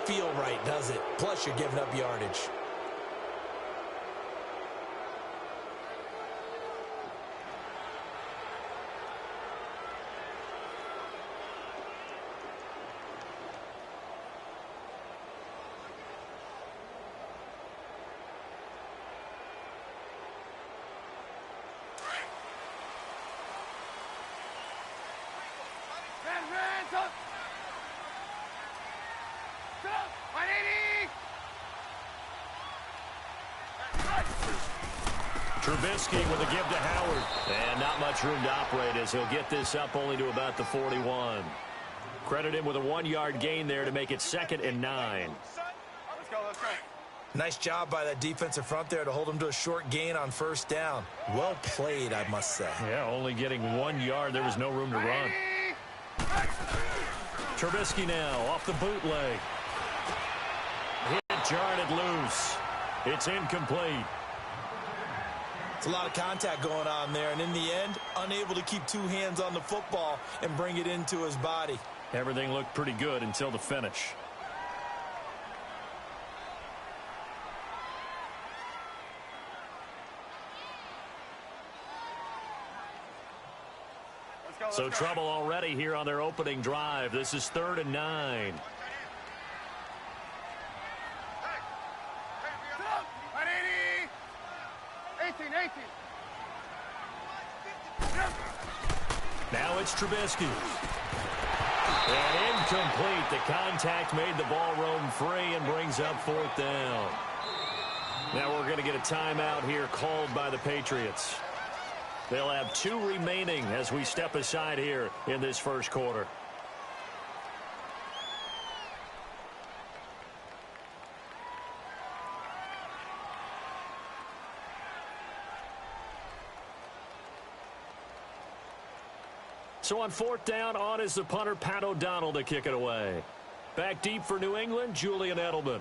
feel right, does it? Plus, you're giving up yardage. Trubisky with a give to Howard. And not much room to operate as he'll get this up only to about the 41. Credit him with a 1-yard gain there to make it 2nd and 9. Let's go, let's go. Nice job by that defensive front there to hold him to a short gain on 1st down. Well played, I must say. Yeah, only getting 1 yard. There was no room to run. Trubisky now off the bootleg. Hit jarred loose. It's incomplete. It's a lot of contact going on there, and in the end, unable to keep 2 hands on the football and bring it into his body. Everything looked pretty good until the finish. So trouble already here on their opening drive. This is 3rd and 9. Now it's Trubisky. And incomplete. The contact made the ball roam free and brings up 4th down. Now we're going to get a timeout here called by the Patriots. They'll have 2 remaining as we step aside here in this first quarter. So on 4th down, on is the punter, Pat O'Donnell, to kick it away. Back deep for New England, Julian Edelman.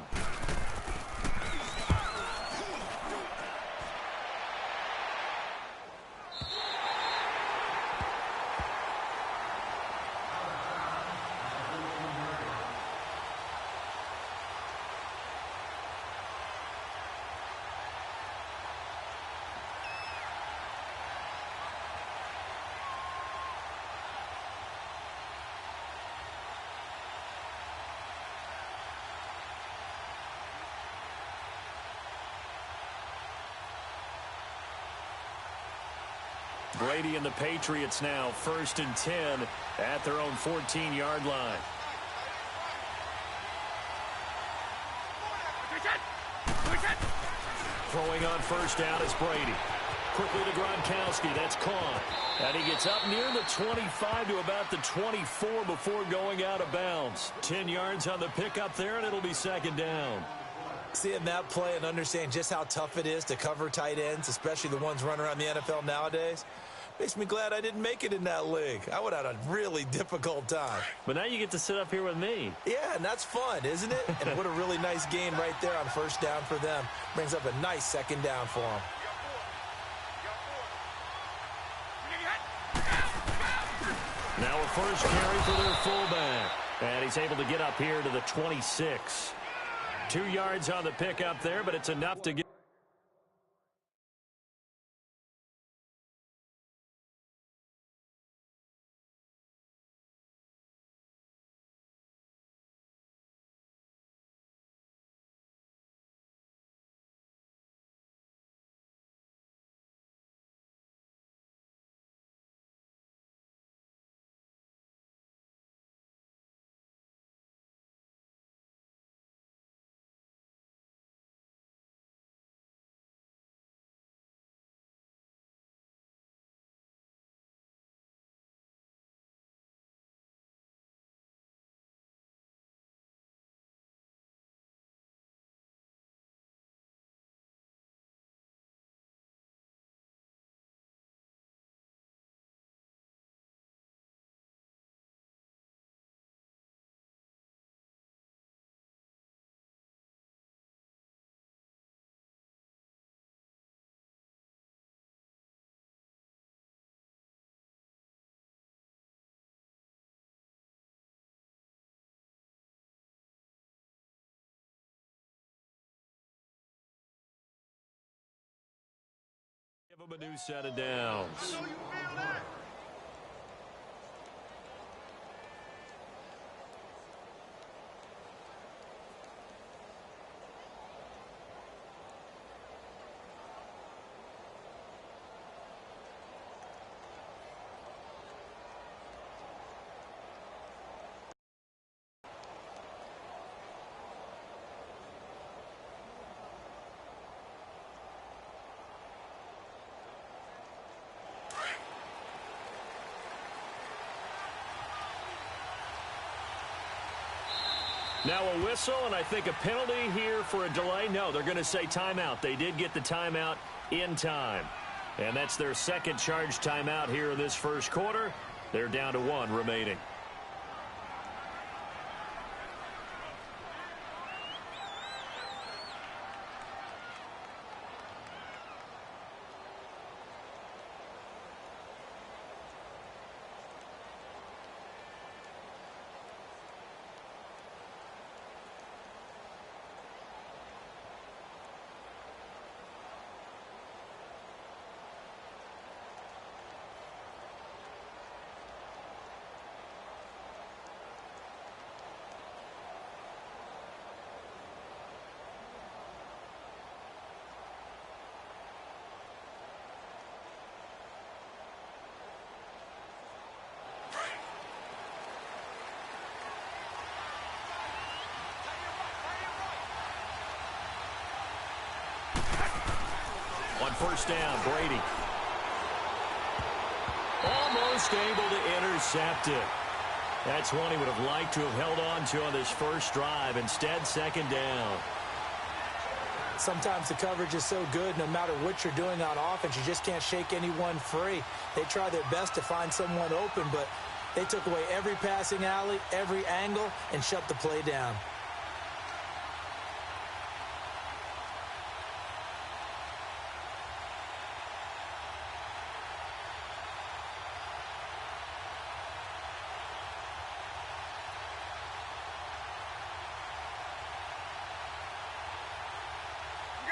Brady and the Patriots now 1st and 10 at their own 14-yard line. Throwing on 1st down is Brady. Quickly to Gronkowski. That's caught. And he gets up near the 25 to about the 24 before going out of bounds. 10 yards on the pickup there, and it'll be 2nd down. Seeing that play and understand just how tough it is to cover tight ends, especially the ones running around the NFL nowadays, makes me glad I didn't make it in that league. I would have had a really difficult time. But now you get to sit up here with me. Yeah, and that's fun, isn't it? And what a really nice gain right there on 1st down for them. Brings up a nice 2nd down for them. Now a first carry for their fullback. And he's able to get up here to the 26. 2 yards on the pickup there, but it's enough to get Give them a new set of downs. Now a whistle, and I think a penalty here for a delay. No, they're going to say timeout. They did get the timeout in time. And that's their second charge timeout here in this first quarter. They're down to 1 remaining. On first down, Brady. Almost able to intercept it. That's one he would have liked to have held on to on this first drive. Instead, second down. Sometimes the coverage is so good, no matter what you're doing on offense, you just can't shake anyone free. They try their best to find someone open, but they took away every passing alley, every angle, and shut the play down.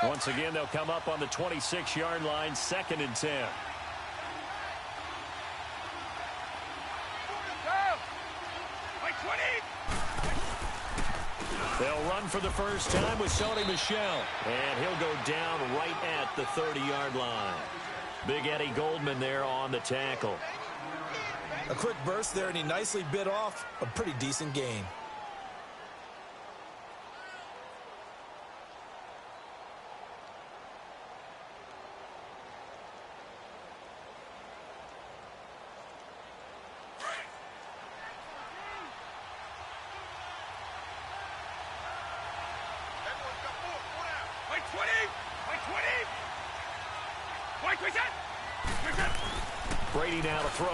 Once again, they'll come up on the 26-yard line, 2nd and 10. They'll run for the first time with Sony Michel. And he'll go down right at the 30-yard line. Big Eddie Goldman there on the tackle. A quick burst there, and he nicely bit off a pretty decent gain. Brady now to throw.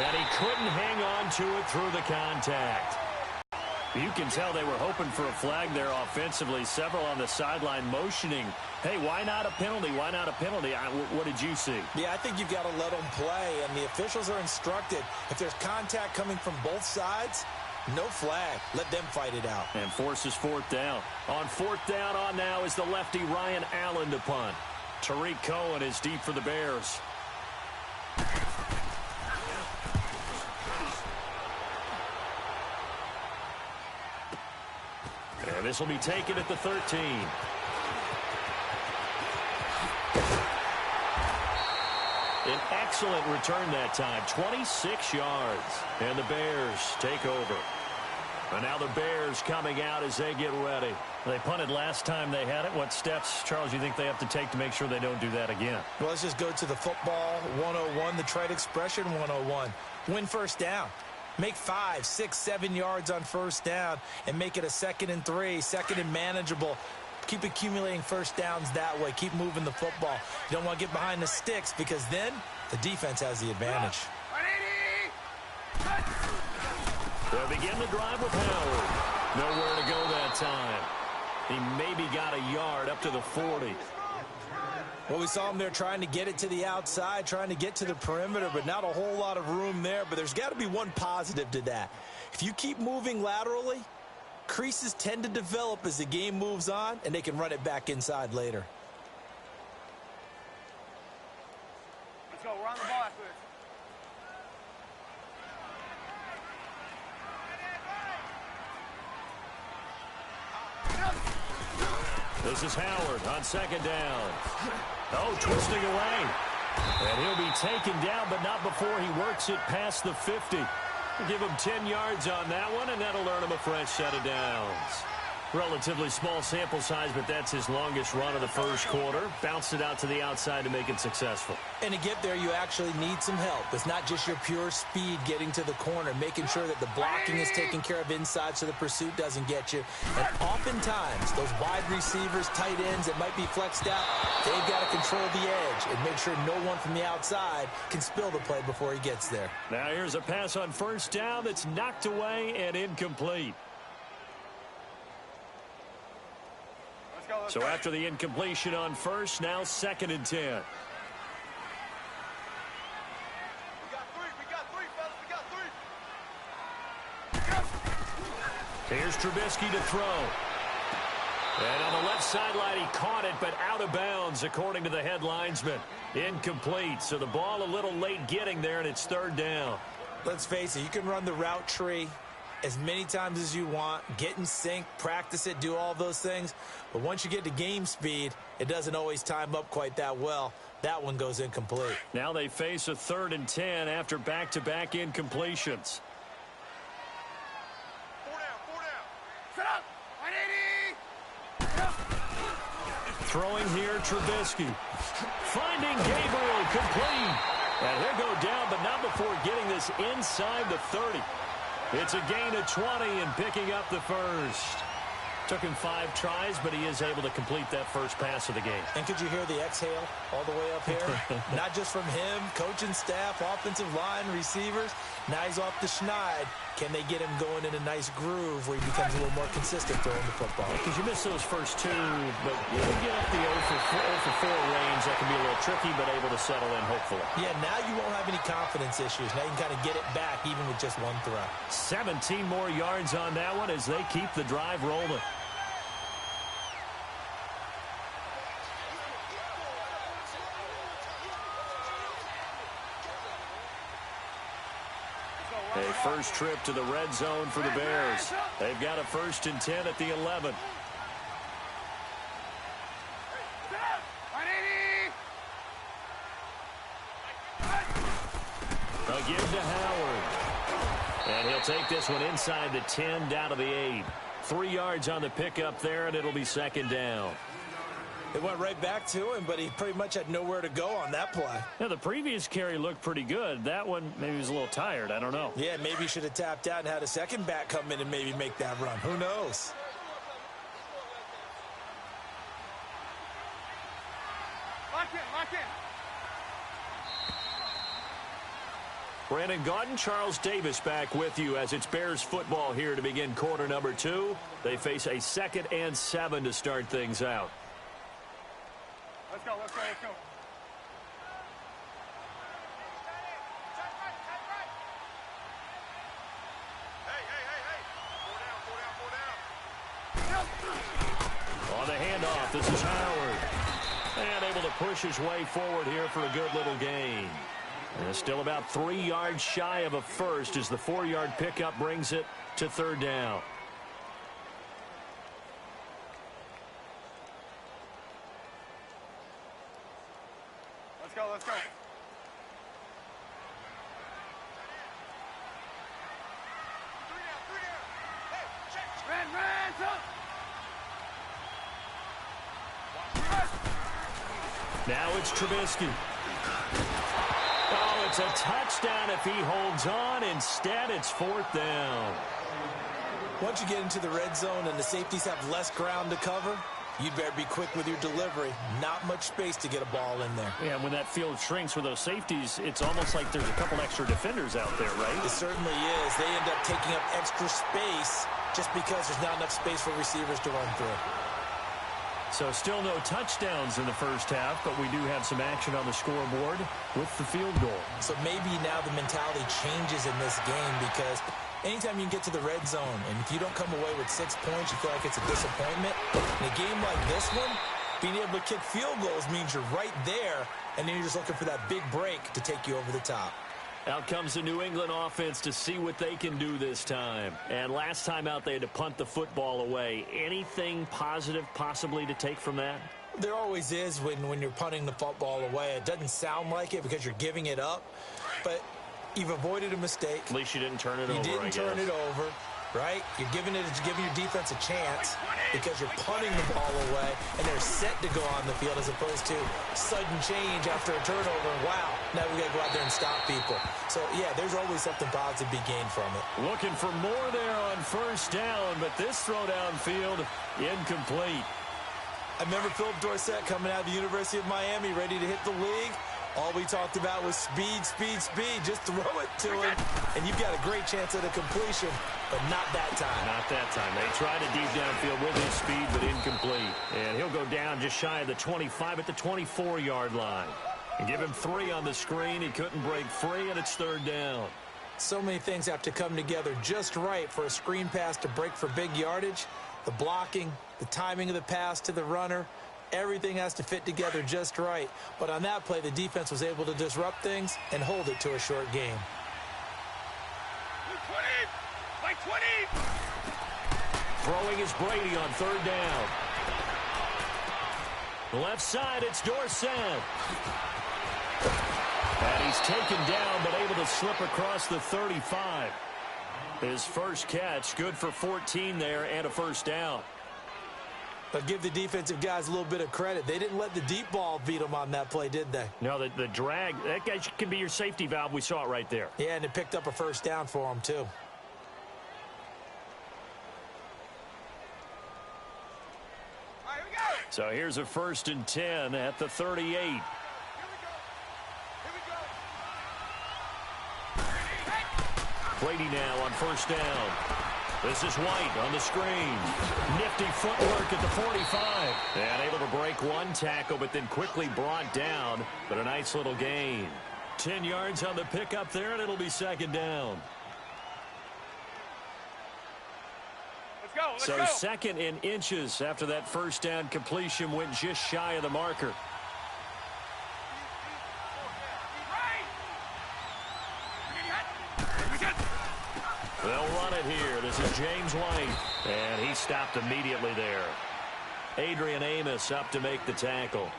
And he couldn't hang on to it through the contact. You can tell they were hoping for a flag there offensively. Several on the sideline motioning, hey, why not a penalty? Why not a penalty? What did you see? Yeah, I think you've got to let them play, and the officials are instructed. If there's contact coming from both sides, no flag. Let them fight it out. And forces 4th down. On 4th down on now is the lefty Ryan Allen to punt. Tariq Cohen is deep for the Bears. And this will be taken at the 13. An excellent return that time. 26 yards. And the Bears take over. And now the Bears coming out as they get ready. They punted last time they had it. What steps, Charles, you think they have to take to make sure they don't do that again? Well, let's just go to the football 101, the trade expression 101. Win first down. Make 5, 6, 7 yards on first down and make it a 2nd and 3, 2nd and manageable. Keep accumulating first downs that way. Keep moving the football. You don't want to get behind the sticks because then the defense has the advantage. They'll begin the drive with Howard. Nowhere to go that time. He maybe got a yard up to the 40. Well, we saw him there trying to get it to the outside, trying to get to the perimeter, but not a whole lot of room there. But there's got to be one positive to that. If you keep moving laterally, Creases tend to develop as the game moves on, and they can run it back inside later. Let's go. We're on the ball after this. This is Howard on second down. Oh, twisting away. And he'll be taken down, but not before he works it past the 50. We'll give him 10 yards on that one, and that'll earn him a fresh set of downs. Relatively small sample size, but that's his longest run of the first quarter. Bounced it out to the outside to make it successful. And to get there, you actually need some help. It's not just your pure speed getting to the corner, making sure that the blocking is taken care of inside so the pursuit doesn't get you. And oftentimes, those wide receivers, tight ends that might be flexed out, they've got to control the edge and make sure no one from the outside can spill the play before he gets there. Now here's a pass on first down that's knocked away and incomplete. So after the incompletion on first, now 2nd and 10. We got three, fellas. We got three. Here's Trubisky to throw. And on the left sideline, he caught it, but out of bounds, according to the head linesman. Incomplete. So the ball a little late getting there, and it's 3rd down. Let's face it, you can run the route tree as many times as you want, get in sync, practice it, do all those things. But once you get to game speed, it doesn't always time up quite that well. That one goes incomplete. Now they face a 3rd and 10 after back-to-back incompletions. 4 down. Set up. 180. Throwing here, Trubisky. Finding Gabriel, complete. And he'll go down, but not before getting this inside the 30. It's a gain of 20 and picking up the first. Took him 5 tries, but he is able to complete that first pass of the game. And could you hear the exhale all the way up here? Not just from him, coaching staff, offensive line, receivers. Now he's off the schneid. Can they get him going in a nice groove where he becomes a little more consistent throwing the football? Because you miss those first 2, but you get up the 0 for 4 range. That can be a little tricky, but able to settle in, hopefully. Yeah, now you won't have any confidence issues. Now you can kind of get it back even with just one throw. 17 more yards on that one as they keep the drive rolling. A first trip to the red zone for the Bears. They've got a 1st and 10 at the 11. They'll give to Howard. And he'll take this one inside the 10, down to the 8. 3 yards on the pickup there, and it'll be 2nd down. It went right back to him, but he pretty much had nowhere to go on that play. Now, the previous carry looked pretty good. That one, maybe he was a little tired. I don't know. Yeah, maybe he should have tapped out and had a second back come in and maybe make that run. Who knows? Lock in. Brandon Gaudin, Charles Davis back with you as it's Bears football here to begin quarter number 2. They face a 2nd and 7 to start things out. Let's go. On the handoff, this is Howard. And able to push his way forward here for a good little gain. And still about 3 yards shy of a first as the 4-yard pickup brings it to 3rd down. Let's go. Now it's Trubisky. Oh, it's a touchdown if he holds on. Instead, it's 4th down. Once you get into the red zone and the safeties have less ground to cover, you better be quick with your delivery. Not much space to get a ball in there. Yeah, when that field shrinks with those safeties, it's almost like there's a couple extra defenders out there, right? It certainly is. They end up taking up extra space just because there's not enough space for receivers to run through. So still no touchdowns in the first half, but we do have some action on the scoreboard with the field goal. So maybe now the mentality changes in this game, because anytime you can get to the red zone, and if you don't come away with 6 points, you feel like it's a disappointment. In a game like this one, being able to kick field goals means you're right there, and then you're just looking for that big break to take you over the top. Out comes the New England offense to see what they can do this time. And last time out, they had to punt the football away. Anything positive possibly to take from that? There always is when you're punting the football away. It doesn't sound like it because you're giving it up, but you've avoided a mistake. At least you didn't turn it over, You didn't turn it over, right? You're giving your defense a chance because you're punting the ball away, and they're set to go on the field as opposed to sudden change after a turnover. Wow, now we got to go out there and stop people. So, yeah, there's always something positive to be gained from it. Looking for more there on first down, but this throw downfield incomplete. I remember Philip Dorsett coming out of the University of Miami ready to hit the league. All we talked about was speed, speed, speed. Just throw it to him, and you've got a great chance at a completion, but not that time. Not that time. They tried a deep downfield with his speed, but incomplete. And he'll go down just shy of the 25 at the 24-yard line. And give him 3 on the screen. He couldn't break free, and it's third down. So many things have to come together just right for a screen pass to break for big yardage. The blocking, the timing of the pass to the runner, everything has to fit together just right. But on that play, the defense was able to disrupt things and hold it to a short game. 20! Throwing is Brady on third down. The left side, it's Dorsett. And he's taken down, but able to slip across the 35. His first catch, good for 14 there and a first down. But give the defensive guys a little bit of credit. They didn't let the deep ball beat them on that play, did they? No, the drag, that guy can be your safety valve. We saw it right there. Yeah, and it picked up a first down for them, too. All right, here we go. So here's a 1st and 10 at the 38. Here we go. Brady now on first down. This is White on the screen. Nifty footwork at the 45. And able to break one tackle, but then quickly brought down. But a nice little gain. 10 yards on the pickup there, and it'll be second down. Let's go. Let's So go. second in inches after that first down completion went just shy of the marker. They'll run it here. This is James White. And he stopped immediately there. Adrian Amos up to make the tackle.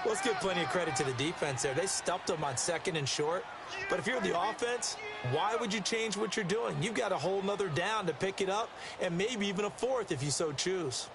Let's give plenty of credit to the defense there. They stuffed them on 2nd and short. But if you're the offense, why would you change what you're doing? You've got a whole nother down to pick it up, and maybe even a 4th if you so choose.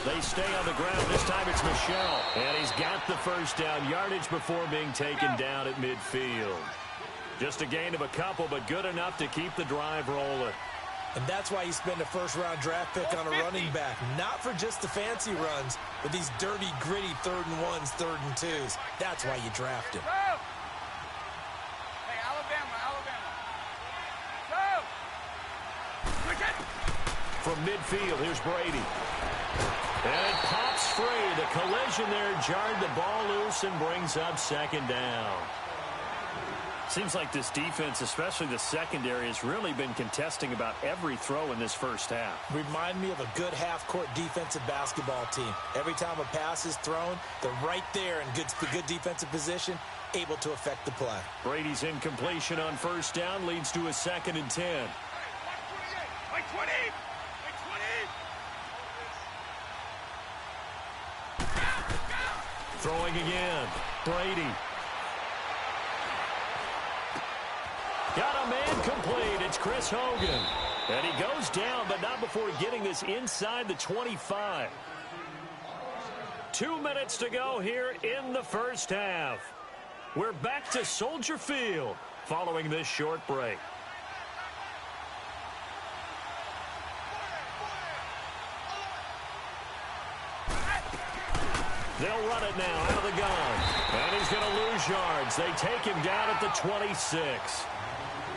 They stay on the ground. This time it's Michel. And he's got the first down yardage before being taken down at midfield. Just a gain of a couple, but good enough to keep the drive rolling. And that's why you spend a first-round draft pick on a running back. Not for just the fancy runs, but these dirty, gritty 3rd and 1s, 3rd and 2s. That's why you draft him. Go. Hey, Alabama. Go. Wicket. From midfield, here's Brady. And it pops free. The collision there jarred the ball loose and brings up second down. Seems like this defense, especially the secondary, has really been contesting about every throw in this first half. Remind me of a good half-court defensive basketball team. Every time a pass is thrown, they're right there in good defensive position, able to affect the play. Brady's incompletion on first down leads to a 2nd and 10. Like 20. Throwing again. Brady. Got a man complete. It's Chris Hogan. And he goes down, but not before getting this inside the 25. 2 minutes to go here in the first half. We're back to Soldier Field following this short break. They'll run it now out of the gun. And he's going to lose yards. They take him down at the 26.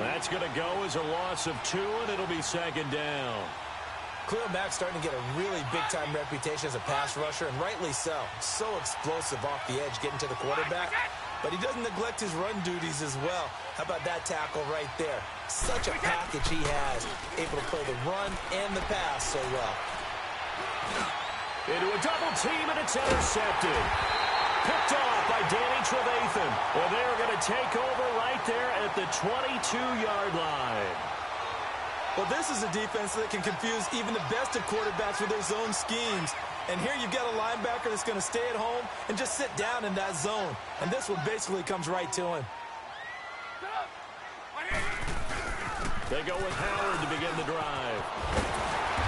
That's going to go as a loss of 2, and it'll be second down. Khalil Mack's starting to get a really big-time reputation as a pass rusher, and rightly so. So explosive off the edge getting to the quarterback. But he doesn't neglect his run duties as well. How about that tackle right there? Such a package he has, able to play the run and the pass so well. Into a double team, and it's intercepted. Picked off by Danny Trevathan. Well, they're going to take over right there at the 22-yard line. Well, this is a defense that can confuse even the best of quarterbacks with their zone schemes. And here you've got a linebacker that's going to stay at home and just sit down in that zone. And this one basically comes right to him. They go with Howard to begin the drive.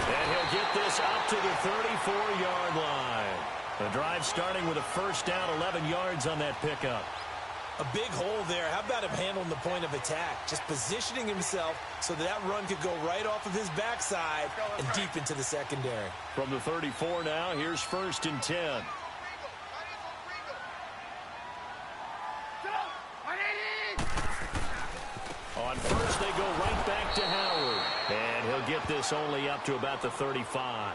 And he'll get this up to the 34-yard line. The drive starting with a first down, 11 yards on that pickup. A big hole there. How about him handling the point of attack? Just positioning himself so that run could go right off of his backside and deep into the secondary. From the 34 now, here's 1st and 10. On first, they go right back to Howard. And he'll get this only up to about the 35.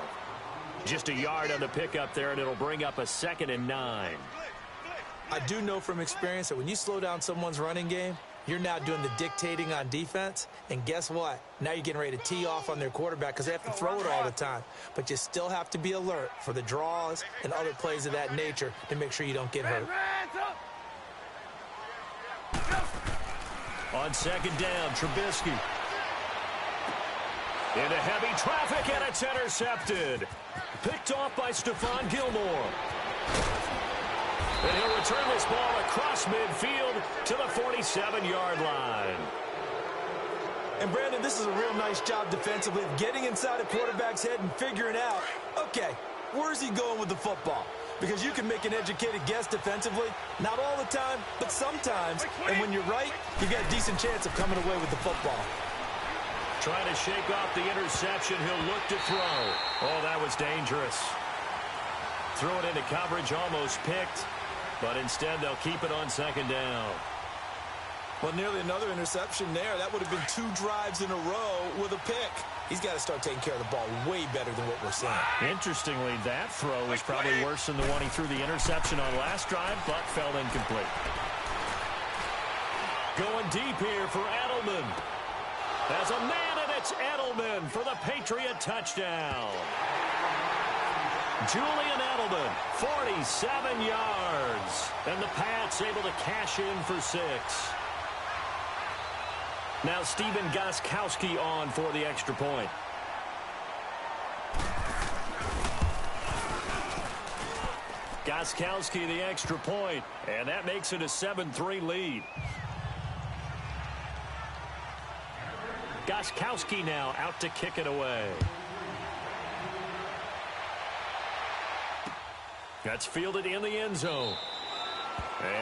Just a yard on the pickup there, and it'll bring up a 2nd and 9. I do know from experience that when you slow down someone's running game, you're now doing the dictating on defense. And guess what? Now you're getting ready to tee off on their quarterback because they have to throw it all the time. But you still have to be alert for the draws and other plays of that nature to make sure you don't get hurt. On 2nd down, Trubisky. Into heavy traffic, and it's intercepted. Picked off by Stephon Gilmore. And he'll return this ball across midfield to the 47-yard line. And, Brandon, this is a real nice job defensively of getting inside a quarterback's head and figuring out, okay, where's he going with the football? Because you can make an educated guess defensively, not all the time, but sometimes. And when you're right, you got a decent chance of coming away with the football. Trying to shake off the interception. He'll look to throw. Oh, that was dangerous. Threw it into coverage, almost picked. But instead, they'll keep it on 2nd down. Well, nearly another interception there. That would have been 2 drives in a row with a pick. He's got to start taking care of the ball way better than what we're seeing. Interestingly, that throw was probably worse than the one he threw the interception on last drive, but fell incomplete. Going deep here for Edelman. As a man, and it's Edelman for the Patriot touchdown. Julian Edelman, 47 yards. And the Pats able to cash in for 6. Now Stephen Gostkowski on for the extra point. Gostkowski the extra point, and that makes it a 7-3 lead. Gostkowski now out to kick it away. That's fielded in the end zone.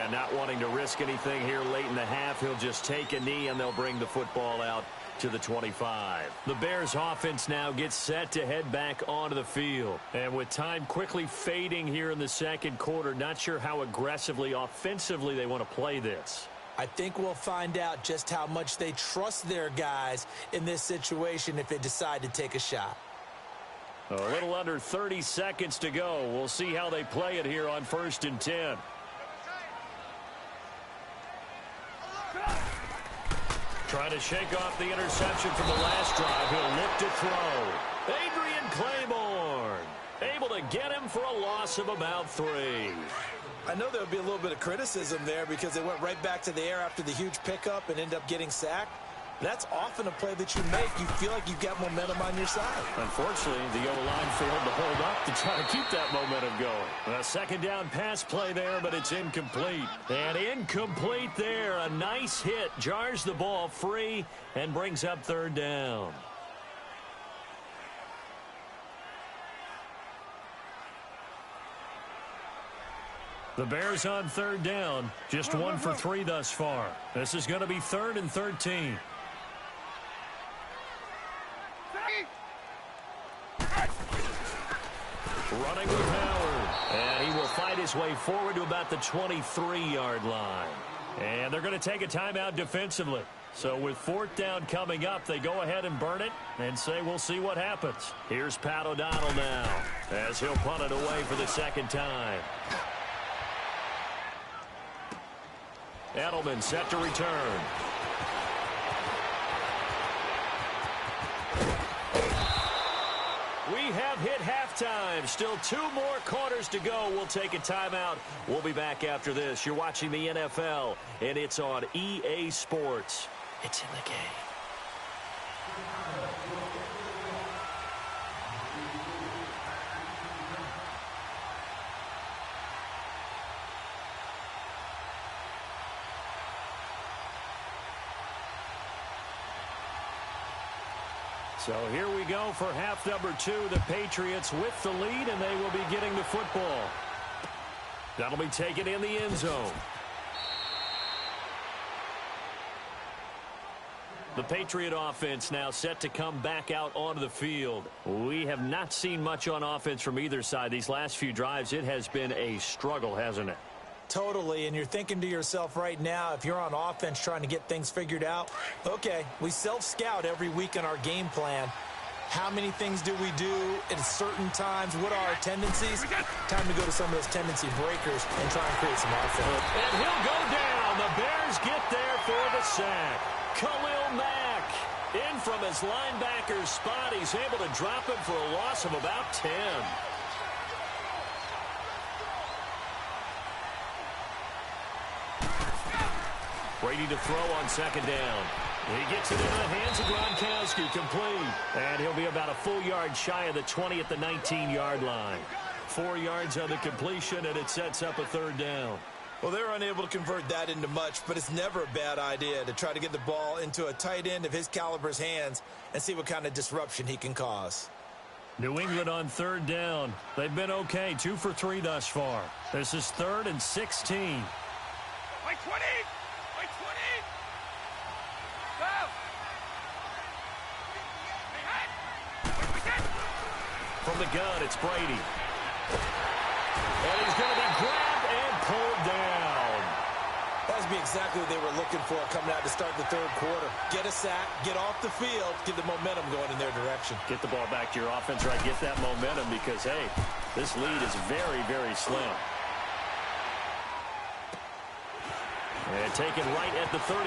And not wanting to risk anything here late in the half, he'll just take a knee and they'll bring the football out to the 25. The Bears offense now gets set to head back onto the field. And with time quickly fading here in the 2nd quarter, not sure how aggressively, offensively they want to play this. I think we'll find out just how much they trust their guys in this situation if they decide to take a shot. A little under 30 seconds to go. We'll see how they play it here on 1st and 10. Trying to shake off the interception from the last drive. He'll look to throw. Adrian Claiborne able to get him for a loss of about 3. I know there'll be a little bit of criticism there because they went right back to the air after the huge pickup and end up getting sacked. That's often a play that you make. You feel like you've got momentum on your side. Unfortunately, the O-line failed to hold up to try to keep that momentum going. A 2nd down pass play there, but it's incomplete. And incomplete there. A nice hit. Jars the ball free and brings up 3rd down. The Bears on third down. Just 1 for 3 thus far. This is going to be 3rd and 13. Running with Howard. And he will fight his way forward to about the 23-yard line. And they're going to take a timeout defensively. So with 4th down coming up, they go ahead and burn it and say we'll see what happens. Here's Pat O'Donnell now as he'll punt it away for the 2nd time. Edelman set to return. We have hit halftime. Still 2 more quarters to go. We'll take a timeout. We'll be back after this. You're watching the NFL, and it's on EA Sports. It's in the game. So here we go for half number 2. The Patriots with the lead, and they will be getting the football. That'll be taken in the end zone. The Patriot offense now set to come back out onto the field. We have not seen much on offense from either side. These last few drives, it has been a struggle, hasn't it? Totally, and you're thinking to yourself right now, if you're on offense trying to get things figured out, okay, we self-scout every week in our game plan. How many things do we do at certain times? What are our tendencies? Time to go to some of those tendency breakers and try and create some offense. And he'll go down. The Bears get there for the sack. Khalil Mack in from his linebacker spot. He's able to drop him for a loss of about 10. Brady to throw on 2nd down. He gets it into the hands of Gronkowski, complete. And he'll be about a full yard shy of the 20 at the 19-yard line. 4 yards on the completion, and it sets up a 3rd down. Well, they're unable to convert that into much, but it's never a bad idea to try to get the ball into a tight end of his caliber's hands and see what kind of disruption he can cause. New England on 3rd down. They've been okay, 2 for 3 thus far. This is 3rd and 16. Like 20! Like 20! Go! From the gun, it's Brady. And he's going to be grabbed and pulled down. That would be exactly what they were looking for coming out to start the 3rd quarter. Get a sack, get off the field, get the momentum going in their direction. Get the ball back to your offense, right? Get that momentum because, hey, this lead is very, very slim. And taken right at the 35.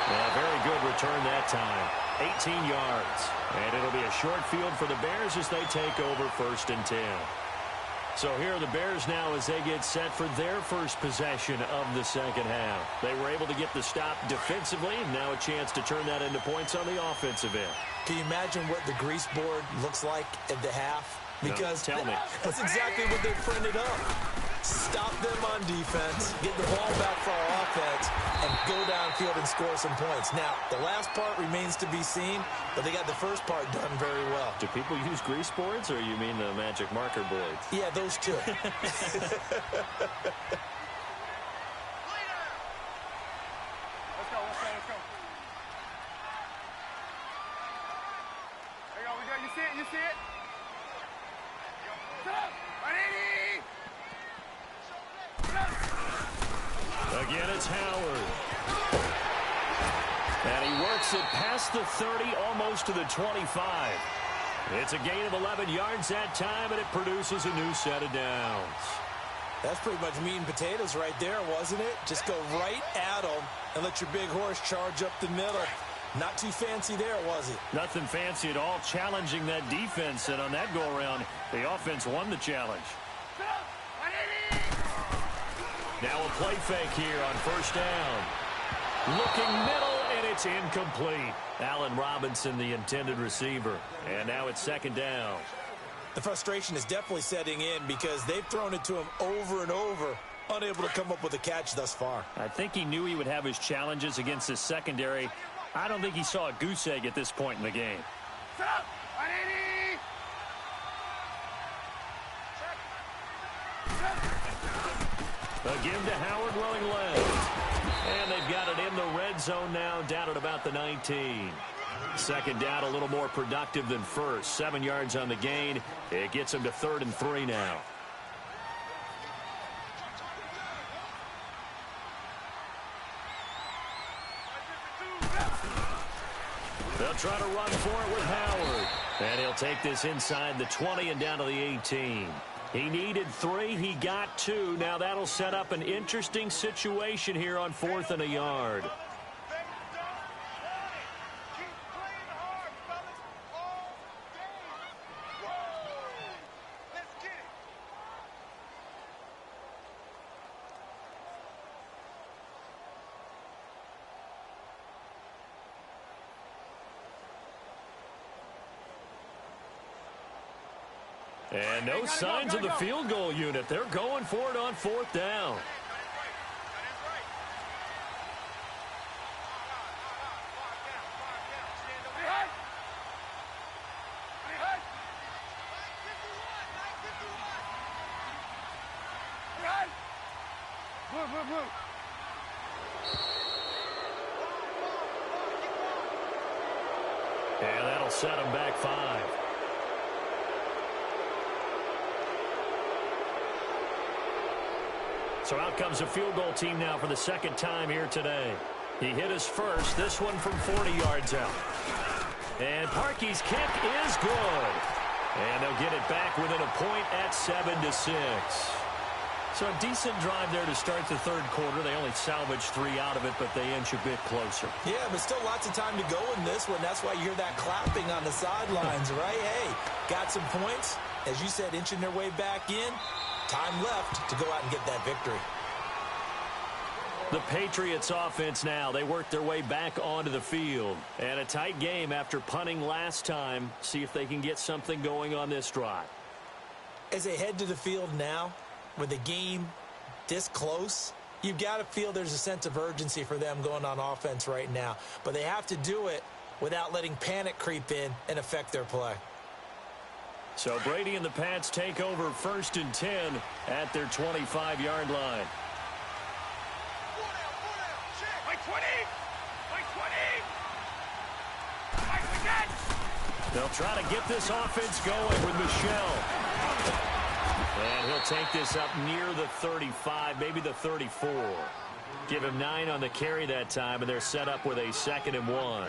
Yeah, very good return that time. 18 yards. And it'll be a short field for the Bears as they take over 1st and 10. So here are the Bears now as they get set for their first possession of the 2nd half. They were able to get the stop defensively. Now a chance to turn that into points on the offensive end. Can you imagine what the grease board looks like at the half? Because no, tell me. That's exactly what they printed up. Stop them on defense, get the ball back for our offense, and go downfield and score some points. Now, the last part remains to be seen, but they got the first part done very well. Do people use grease boards, or you mean the magic marker boards? Yeah, those two. Let's go, let's go. There you go, we go. You see it, you see it? Again, it's Howard. And he works it past the 30, almost to the 25. It's a gain of 11 yards that time, and it produces a new set of downs. That's pretty much meat and potatoes right there, wasn't it? Just go right at them and let your big horse charge up the middle. Not too fancy there, was it? Nothing fancy at all, challenging that defense. And on that go-around, the offense won the challenge. Now a play fake here on 1st down. Looking middle, and it's incomplete. Allen Robinson, the intended receiver. And now it's 2nd down. The frustration is definitely setting in because they've thrown it to him over and over, unable to come up with a catch thus far. I think he knew he would have his challenges against his secondary. I don't think he saw a goose egg at this point in the game. A give to Howard running left. And they've got it in the red zone now, down at about the 19. Second down, a little more productive than first. 7 yards on the gain. It gets them to 3rd and 3 now. They'll try to run for it with Howard. And he'll take this inside the 20 and down to the 18. He needed 3. He got 2. Now that'll set up an interesting situation here on 4th and a yard. And no signs of the field goal unit. They're going for it on 4th down. And that'll set them back 5. So out comes a field goal team now for the 2nd time here today. He hit his first, this one from 40 yards out. And Parkey's kick is good. And they'll get it back within a point at 7-6. So a decent drive there to start the 3rd quarter. They only salvaged 3 out of it, but they inch a bit closer. Yeah, but still lots of time to go in this one. That's why you hear that clapping on the sidelines, right? Hey, got some points. As you said, inching their way back in. Time left to go out and get that victory. The Patriots offense now. They work their way back onto the field. And a tight game after punting last time. See if they can get something going on this drive. As they head to the field now, with the game this close, you've got to feel there's a sense of urgency for them going on offense right now. But they have to do it without letting panic creep in and affect their play. So Brady and the Pats take over 1st and 10 at their 25-yard line. They'll try to get this offense going with Michel. And he'll take this up near the 35, maybe the 34. Give him 9 on the carry that time, and they're set up with a 2nd and 1.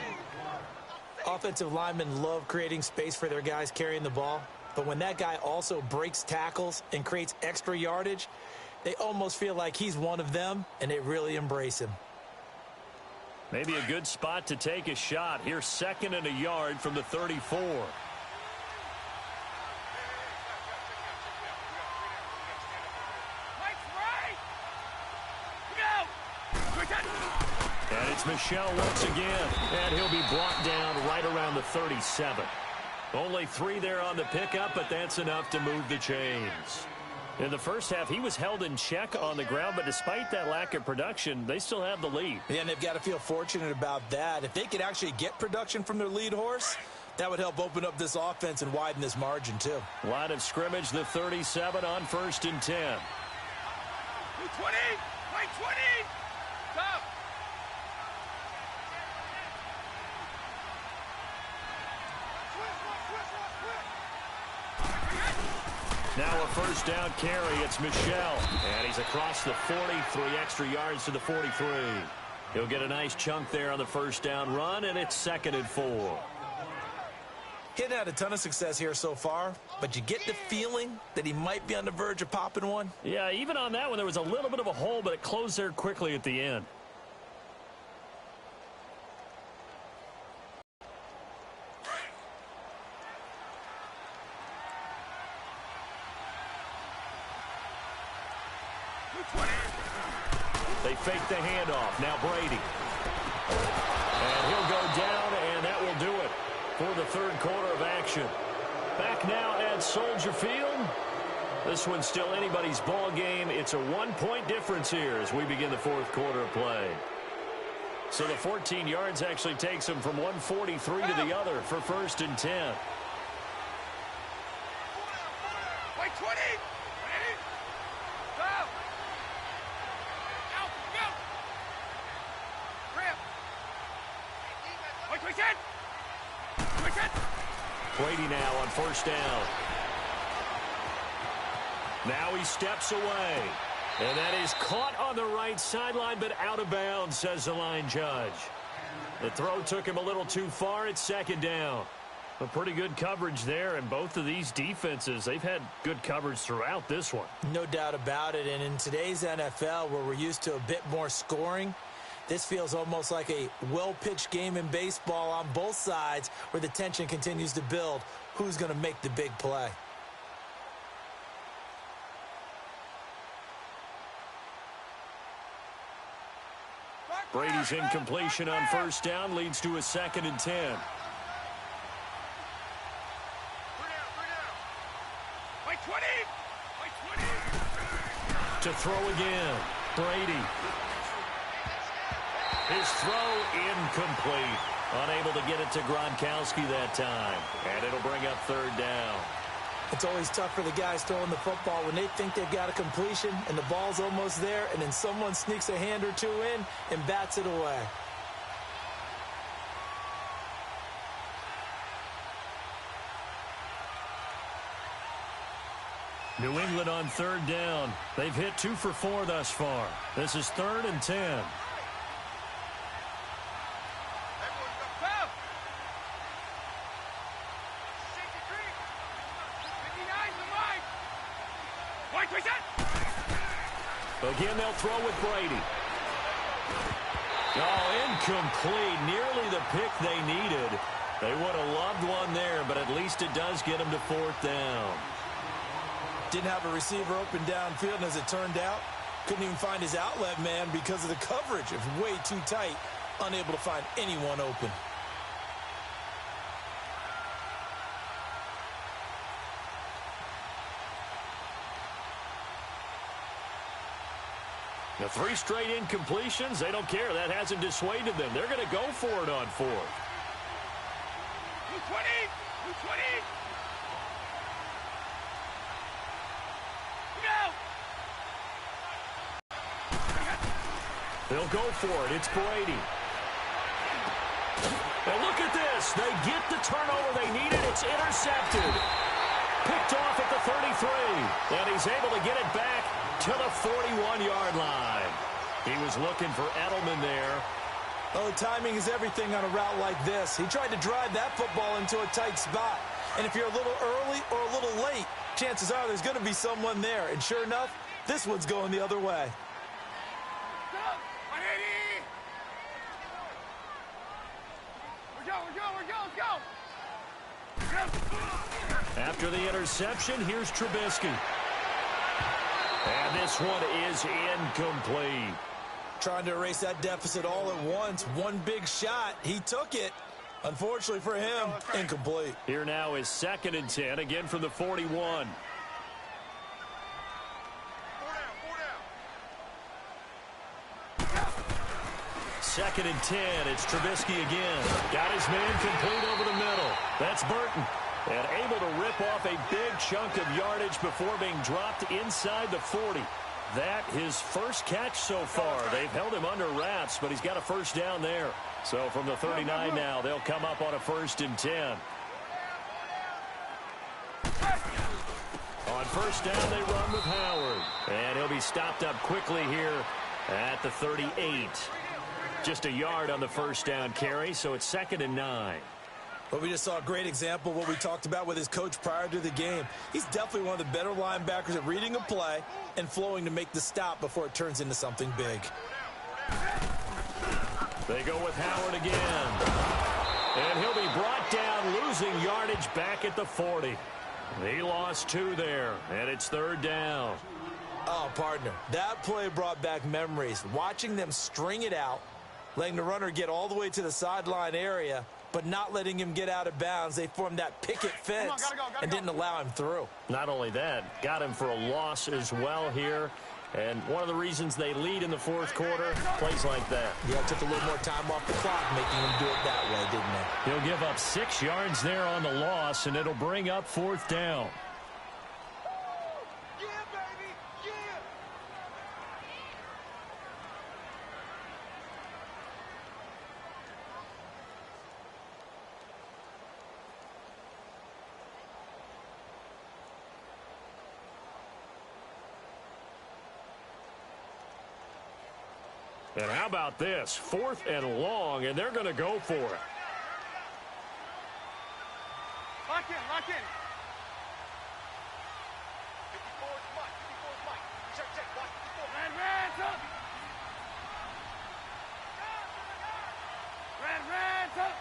Offensive linemen love creating space for their guys carrying the ball. But when that guy also breaks tackles and creates extra yardage, they almost feel like he's one of them, and they really embrace him. Maybe a good spot to take a shot. Here's 2nd and a yard from the 34. And it's Michel once again. And he'll be brought down right around the 37. Only 3 there on the pickup, but that's enough to move the chains. In the first half, he was held in check on the ground, but despite that lack of production, they still have the lead. Yeah, and they've got to feel fortunate about that. If they could actually get production from their lead horse, that would help open up this offense and widen this margin, too. Line of scrimmage, the 37 on 1st and 10. 20! Right 20! Stop! Now a 1st down carry. It's Michel. And he's across the 40, 3 extra yards to the 43. He'll get a nice chunk there on the 1st down run, and it's 2nd and 4. Hitting had a ton of success here so far, but you get the feeling that he might be on the verge of popping one. Yeah, even on that one, there was a little bit of a hole, but it closed there quickly at the end. They fake the handoff. Now Brady. And he'll go down, and that will do it for the 3rd quarter of action. Back now at Soldier Field. This one's still anybody's ball game. It's a 1-point difference here as we begin the 4th quarter of play. So the 14 yards actually takes them from 143 to the other for 1st and 10. Right 20! Stop! Brady now on first down. Now he steps away. And that is caught on the right sideline, but out of bounds, says the line judge. The throw took him a little too far. It's second down. A pretty good coverage there, and both of these defenses, they've had good coverage throughout this one. No doubt about it, and in today's NFL, where we're used to a bit more scoring, this feels almost like a well-pitched game in baseball on both sides where the tension continues to build. Who's going to make the big play? Brady's incompletion on first down leads to a 2nd and 10. To throw again, Brady. His throw incomplete. Unable to get it to Gronkowski that time. And it'll bring up 3rd down. It's always tough for the guys throwing the football when they think they've got a completion and the ball's almost there, and then someone sneaks a hand or two in and bats it away. New England on 3rd down. They've hit 2 for 4 thus far. This is 3rd and 10. Again, they'll throw with Brady. Oh, incomplete. Nearly the pick they needed. They would have loved one there, but at least it does get them to 4th down. Didn't have a receiver open downfield, and as it turned out, couldn't even find his outlet man because of the coverage. It was way too tight, unable to find anyone open. The 3 straight incompletions, they don't care. That hasn't dissuaded them. They're going to go for it on 4th. 220! 220! They'll go for it. It's Brady. And look at this. They get the turnover they needed. It's intercepted. Picked off at the 33. And he's able to get it back to the 41-yard line. He was looking for Edelman there. Oh, timing is everything on a route like this. He tried to drive that football into a tight spot. And if you're a little early or a little late, chances are there's going to be someone there. And sure enough, this one's going the other way. After the interception, here's Trubisky. And this one is incomplete. Trying to erase that deficit all at once. One big shot. He took it. Unfortunately for him, incomplete. Here now is 2nd and 10, again from the 41. Second and 10. It's Trubisky again. Got his man complete over the middle. That's Burton. And able to rip off a big chunk of yardage before being dropped inside the 40. That his first catch so far. They've held him under wraps, but he's got a first down there. So from the 39 now, they'll come up on a 1st and 10. On first down, they run with Howard. And he'll be stopped up quickly here at the 38. Just a yard on the first down carry, so it's 2nd and 9. But we just saw a great example of what we talked about with his coach prior to the game. He's definitely one of the better linebackers at reading a play and flowing to make the stop before it turns into something big. They go with Howard again. And he'll be brought down, losing yardage back at the 40. He lost 2 there, and it's 3rd down. Oh, partner, that play brought back memories. Watching them string it out, letting the runner get all the way to the sideline area, but not letting him get out of bounds. They formed that picket fence and didn't allow him through. Not only that, got him for a loss as well here. And one of the reasons they lead in the 4th quarter, plays like that. Yeah, it took a little more time off the clock, making him do it that way, didn't it? He'll give up 6 yards there on the loss, and it'll bring up 4th down. And how about this? 4th and long, and they're going to go for it. Lock in, lock in. 54 is Mike. 54 is Mike. Check, check. Watch 54. Red, up. Red, up.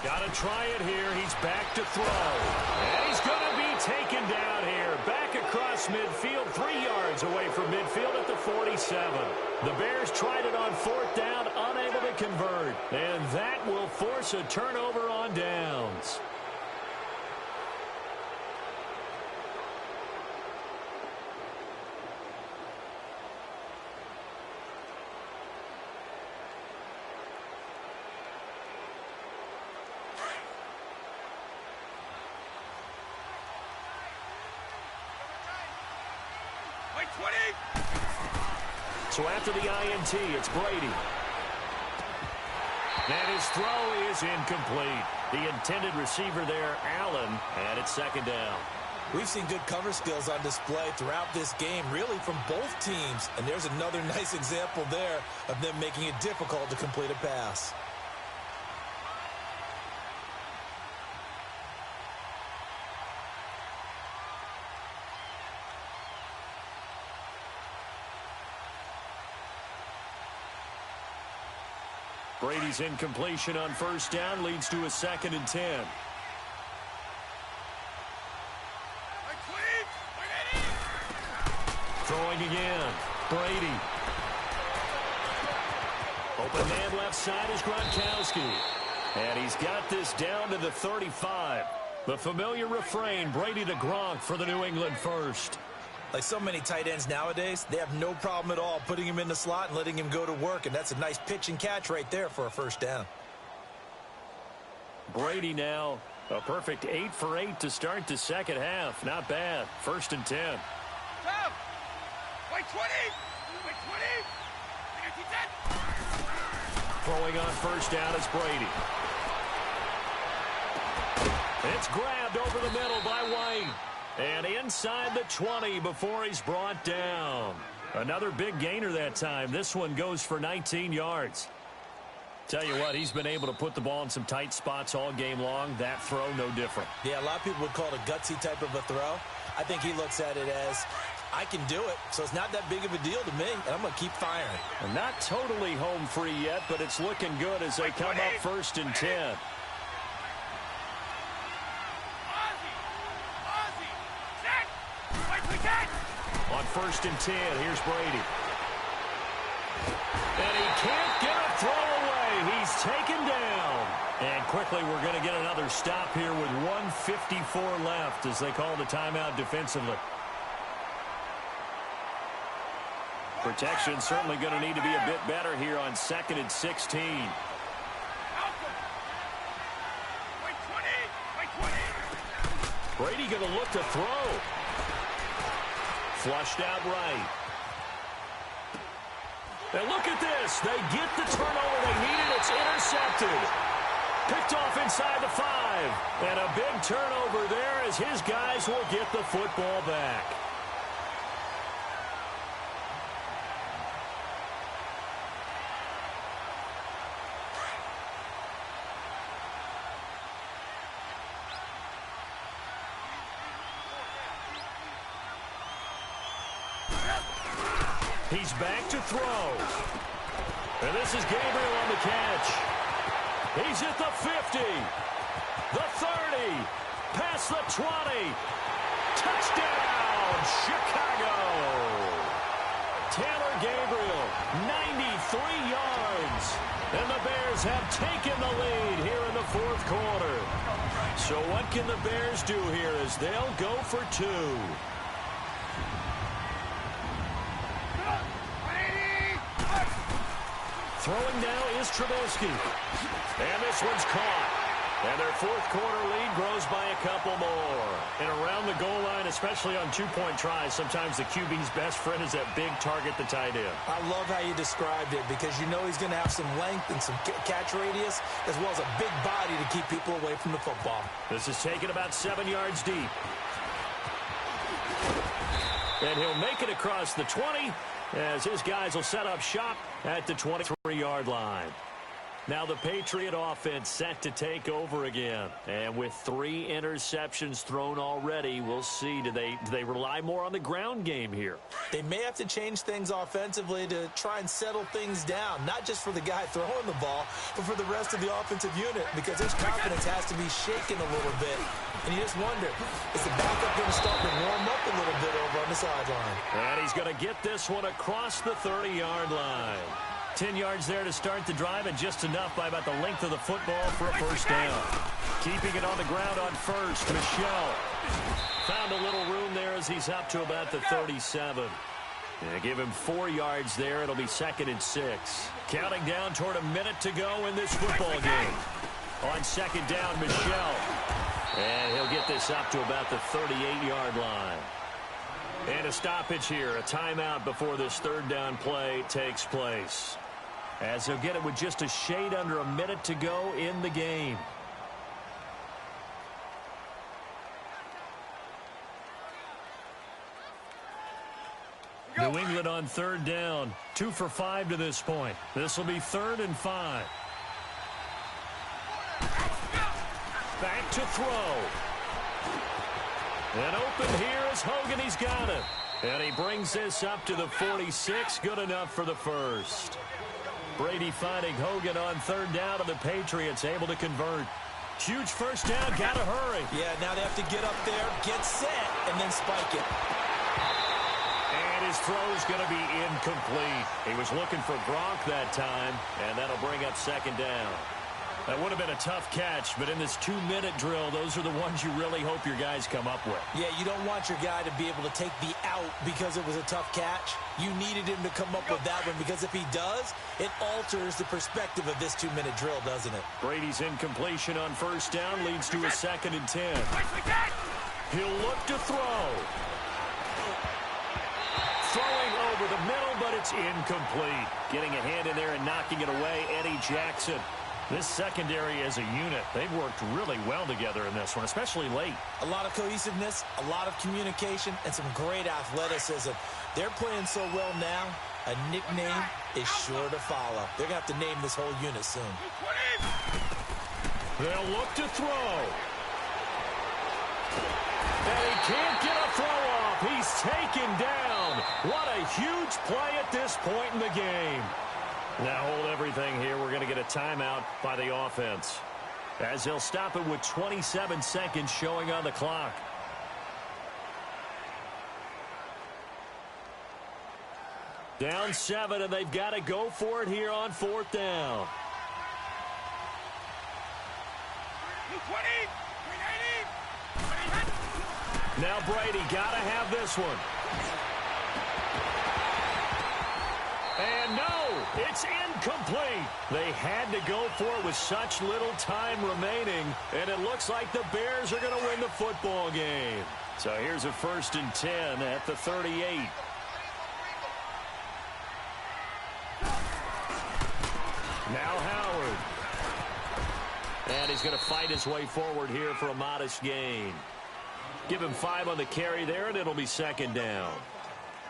Got to try it here. He's back to throw. And he's going to be taken down here. Back across midfield, 3 yards away from midfield at the 47. The Bears tried it on 4th down, unable to convert. And that will force a turnover on downs. Wait, 20. So after the INT, it's Brady. And his throw is incomplete. The intended receiver there, Allen, and it's 2nd down. We've seen good cover skills on display throughout this game, really from both teams. And there's another nice example there of them making it difficult to complete a pass. Brady's incompletion on 1st down leads to a 2nd and 10. Throwing again. Brady. Open man left side is Gronkowski. And he's got this down to the 35. The familiar refrain, Brady to Gronk for the New England first. Like so many tight ends nowadays, they have no problem at all putting him in the slot and letting him go to work. And that's a nice pitch and catch right there for a 1st down. Brady now a perfect 8 for 8 to start the 2nd half. Not bad. 1st and 10. Stop. Wait, 20. Wait, 20. Throwing on 1st down is Brady. It's grabbed over the middle by White. And inside the 20 before he's brought down. Another big gainer that time. This one goes for 19 yards. Tell you what, he's been able to put the ball in some tight spots all game long. That throw, no different. Yeah, a lot of people would call it a gutsy type of a throw. I think he looks at it as, I can do it, so it's not that big of a deal to me, and I'm going to keep firing. And not totally home free yet, but it's looking good as they come up 1st and 10. On 1st and 10, here's Brady. And he can't get a throw away. He's taken down. And quickly, we're going to get another stop here with 1:54 left as they call the timeout defensively. Protection certainly going to need to be a bit better here on 2nd and 16. Brady going to look to throw. Flushed out right. And look at this. They get the turnover they needed. It's intercepted. Picked off inside the 5. And a big turnover there as his guys will get the football back. He's back to throw. And this is Gabriel on the catch. He's at the 50. The 30. Past the 20. Touchdown, Chicago. Taylor Gabriel, 93 yards. And the Bears have taken the lead here in the 4th quarter. So what can the Bears do here as they'll go for 2? Throwing now is Trubisky. And this one's caught. And their 4th quarter lead grows by a couple more. And around the goal line, especially on 2-point tries, sometimes the QB's best friend is that big target, the tight end. I love how you described it because you know he's going to have some length and some catch radius as well as a big body to keep people away from the football. This is taken about 7 yards deep. And he'll make it across the 20. as his guys will set up shop at the 23-yard line. Now the Patriot offense set to take over again. And with 3 interceptions thrown already, we'll see. Do they rely more on the ground game here? They may have to change things offensively to try and settle things down, not just for the guy throwing the ball, but for the rest of the offensive unit, because his confidence has to be shaken a little bit. And you just wonder, is the backup going to start to warm up a little bit over on the sideline? And he's going to get this one across the 30-yard line. 10 yards there to start the drive, and just enough by about the length of the football for a first down. Keeping it on the ground on first, Michel. Found a little room there as he's up to about the 37. Yeah, give him 4 yards there. It'll be 2nd and 6. Counting down toward a minute to go in this football game. On 2nd down, Michel. And he'll get this up to about the 38-yard line. And a stoppage here, a timeout before this 3rd down play takes place. As they'll get it with just a shade under a minute to go in the game. New England on 3rd down. 2 for 5 to this point. This will be 3rd and 5. Back to throw. And open here is Hogan. He's got it. And he brings this up to the 46. Good enough for the first. Brady finding Hogan on 3rd down, and the Patriots able to convert. Huge first down. Got to hurry. Yeah, now they have to get up there, get set, and then spike it. And his throw's going to be incomplete. He was looking for Gronk that time, and that'll bring up 2nd down. That would have been a tough catch, but in this 2-minute drill, those are the ones you really hope your guys come up with. Yeah, you don't want your guy to be able to take the out because it was a tough catch. You needed him to come up with that one, because if he does, it alters the perspective of this 2-minute drill, doesn't it? Brady's incompletion on 1st down leads to a 2nd and 10. He'll look to throw. Throwing over the middle, but it's incomplete. Getting a hand in there and knocking it away, Eddie Jackson. This secondary as a unit, they've worked really well together in this one, especially late. A lot of cohesiveness, a lot of communication, and some great athleticism. They're playing so well now, a nickname is sure to follow. They're going to have to name this whole unit soon. They'll look to throw. And he can't get a throw off. He's taken down. What a huge play at this point in the game. Now hold everything here. We're going to get a timeout by the offense, as they'll stop it with 27 seconds showing on the clock. Down 7, and they've got to go for it here on 4th down. 220, 380. Now Brady got to have this one. And no, it's incomplete. They had to go for it with such little time remaining, and it looks like the Bears are going to win the football game. So here's a 1st and 10 at the 38. Now Howard. And he's going to fight his way forward here for a modest gain. Give him 5 on the carry there, and it'll be 2nd down.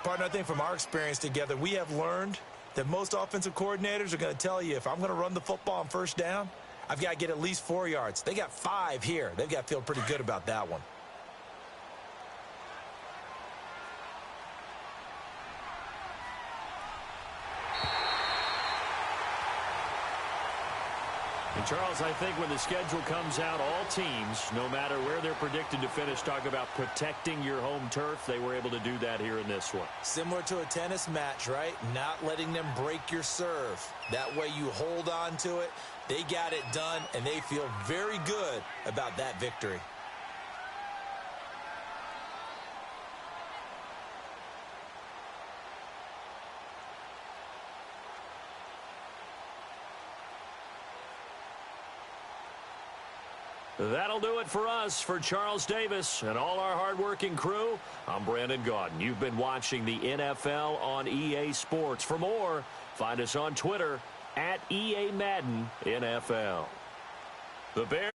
Partner, I think from our experience together, we have learned that most offensive coordinators are going to tell you, if I'm going to run the football on 1st down, I've got to get at least 4 yards. They got 5 here. They've got to feel pretty good about that one. And Charles, I think when the schedule comes out, all teams, no matter where they're predicted to finish, talk about protecting your home turf. They were able to do that here in this one. Similar to a tennis match, right? Not letting them break your serve. That way you hold on to it. They got it done, and they feel very good about that victory. That'll do it for us. For Charles Davis and all our hardworking crew, I'm Brandon Gaudin. You've been watching the NFL on EA Sports. For more, find us on Twitter @EA Madden NFL. The Bears.